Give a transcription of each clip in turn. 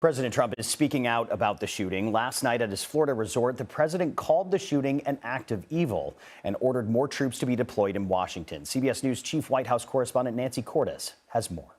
President Trump is speaking out about the shooting. Last night at his Florida resort, the president called the shooting an act of evil and ordered more troops to be deployed in Washington. CBS News Chief White House correspondent Nancy Cordes has more.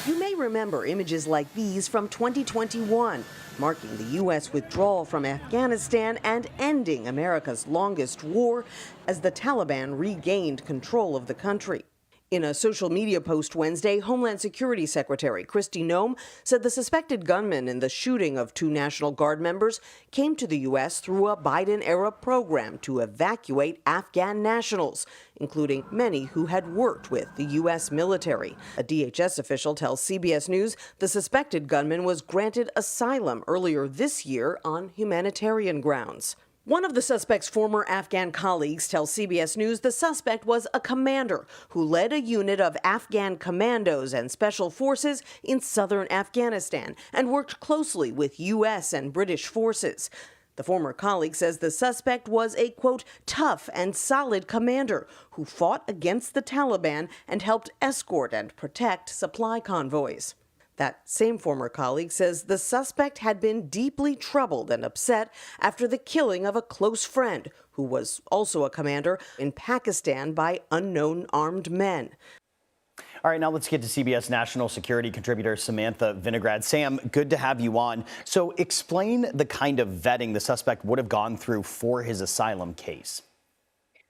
You may remember images like these from 2021, marking the U.S. withdrawal from Afghanistan and ending America's longest war as the Taliban regained control of the country. In a social media post Wednesday, Homeland Security Secretary Kristi Noem said the suspected gunman in the shooting of two National Guard members came to the U.S. through a Biden-era program to evacuate Afghan nationals, including many who had worked with the U.S. military. A DHS official tells CBS News the suspected gunman was granted asylum earlier this year on humanitarian grounds. One of the suspect's former Afghan colleagues tells CBS News the suspect was a commander who led a unit of Afghan commandos and special forces in southern Afghanistan and worked closely with U.S. and British forces. The former colleague says the suspect was a, quote, tough and solid commander who fought against the Taliban and helped escort and protect supply convoys. That same former colleague says the suspect had been deeply troubled and upset after the killing of a close friend, who was also a commander, in Pakistan by unknown armed men. All right, now let's get to CBS national security contributor Samantha Vinograd. Sam, good to have you on. So explain the kind of vetting the suspect would have gone through for his asylum case.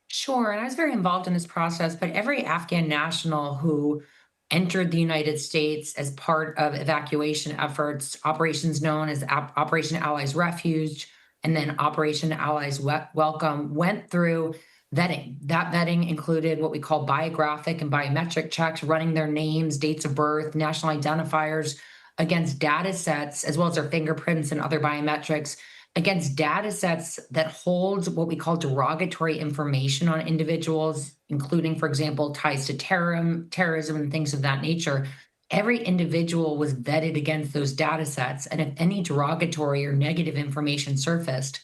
Sure, and I was very involved in this process, but every Afghan national who entered the United States as part of evacuation efforts, operations known as Operation Allies Refuge, and then Operation Allies Welcome, went through vetting. That vetting included what we call biographic and biometric checks, running their names, dates of birth, national identifiers against data sets, as well as their fingerprints and other biometrics, against data sets that hold what we call derogatory information on individuals, including, for example, ties to terrorism and things of that nature. Every individual was vetted against those data sets, and if any derogatory or negative information surfaced,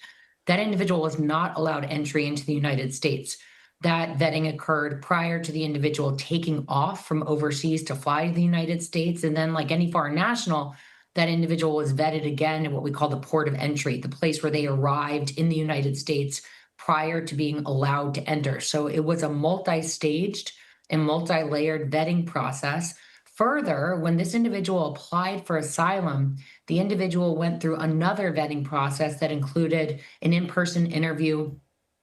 that individual was not allowed entry into the United States. That vetting occurred prior to the individual taking off from overseas to fly to the United States, and then, like any foreign national, that individual was vetted again in what we call the port of entry, the place where they arrived in the United States prior to being allowed to enter. So it was a multi-staged and multi-layered vetting process. Further, when this individual applied for asylum, the individual went through another vetting process that included an in-person interview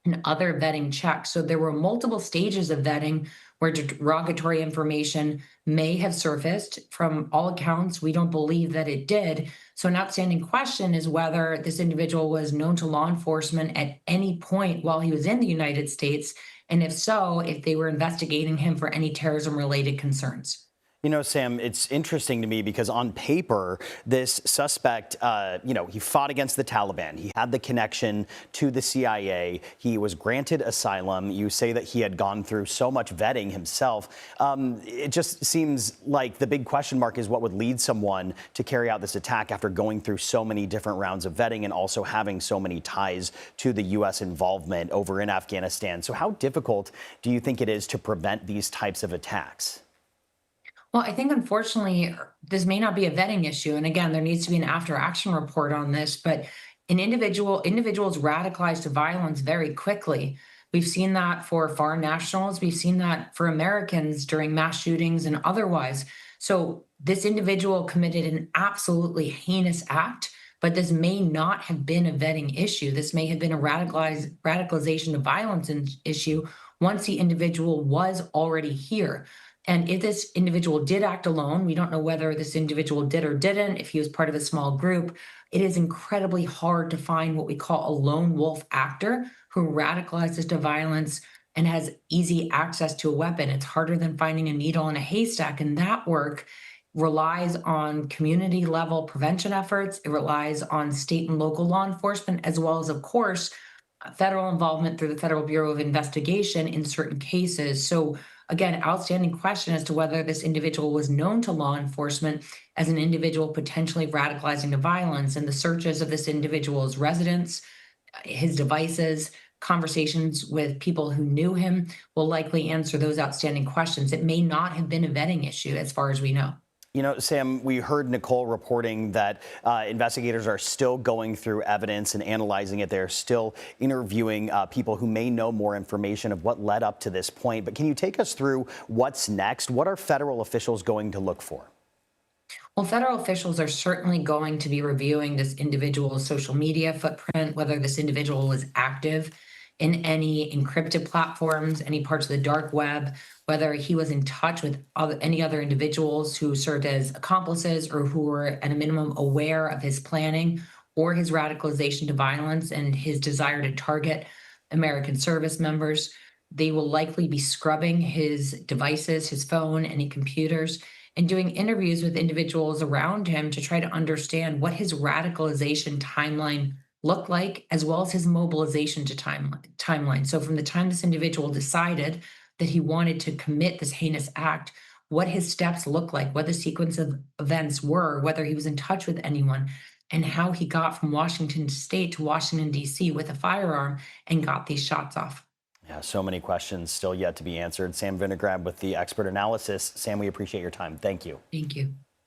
and other vetting checks. So there were multiple stages of vetting where derogatory information may have surfaced. From all accounts, we don't believe that it did. So an outstanding question is whether this individual was known to law enforcement at any point while he was in the United States, and if so, if they were investigating him for any terrorism-related concerns. You know, Sam, it's interesting to me because on paper, this suspect, he fought against the Taliban. He had the connection to the CIA. He was granted asylum. You say that he had gone through so much vetting himself. It just seems like the big question mark is what would lead someone to carry out this attack after going through so many different rounds of vetting and also having so many ties to the U.S. involvement over in Afghanistan. So how difficult do you think it is to prevent these types of attacks? Well, I think unfortunately, this may not be a vetting issue. And again, there needs to be an after action report on this, but individuals radicalized to violence very quickly. We've seen that for foreign nationals. We've seen that for Americans during mass shootings and otherwise. So this individual committed an absolutely heinous act, but this may not have been a vetting issue. This may have been a radicalization to violence issue once the individual was already here. And if this individual did act alone, we don't know whether this individual did or didn't, if he was part of a small group, it is incredibly hard to find what we call a lone wolf actor who radicalizes to violence and has easy access to a weapon. It's harder than finding a needle in a haystack, and that work relies on community level prevention efforts. It relies on state and local law enforcement, as well as, of course, federal involvement through the Federal Bureau of Investigation in certain cases. So again, outstanding question as to whether this individual was known to law enforcement as an individual potentially radicalizing to violence, and the searches of this individual's residence, his devices, conversations with people who knew him will likely answer those outstanding questions. It may not have been a vetting issue as far as we know. You know, Sam, we heard Nicole reporting that investigators are still going through evidence and analyzing it. They're still interviewing people who may know more information of what led up to this point. But can you take us through what's next? What are federal officials going to look for? Well, federal officials are certainly going to be reviewing this individual's social media footprint, whether this individual was active in any encrypted platforms, any parts of the dark web, whether he was in touch with any other individuals who served as accomplices or who were, at a minimum, aware of his planning or his radicalization to violence and his desire to target American service members. They will likely be scrubbing his devices, his phone, any computers, and doing interviews with individuals around him to try to understand what his radicalization timeline looked like, as well as his mobilization to timeline. So, from the time this individual decided that he wanted to commit this heinous act, what his steps looked like, what the sequence of events were, whether he was in touch with anyone, and how he got from Washington State to Washington, D.C. with a firearm and got these shots off. Yeah, so many questions still yet to be answered. Sam Vinograd with the expert analysis. Sam, we appreciate your time. Thank you. Thank you.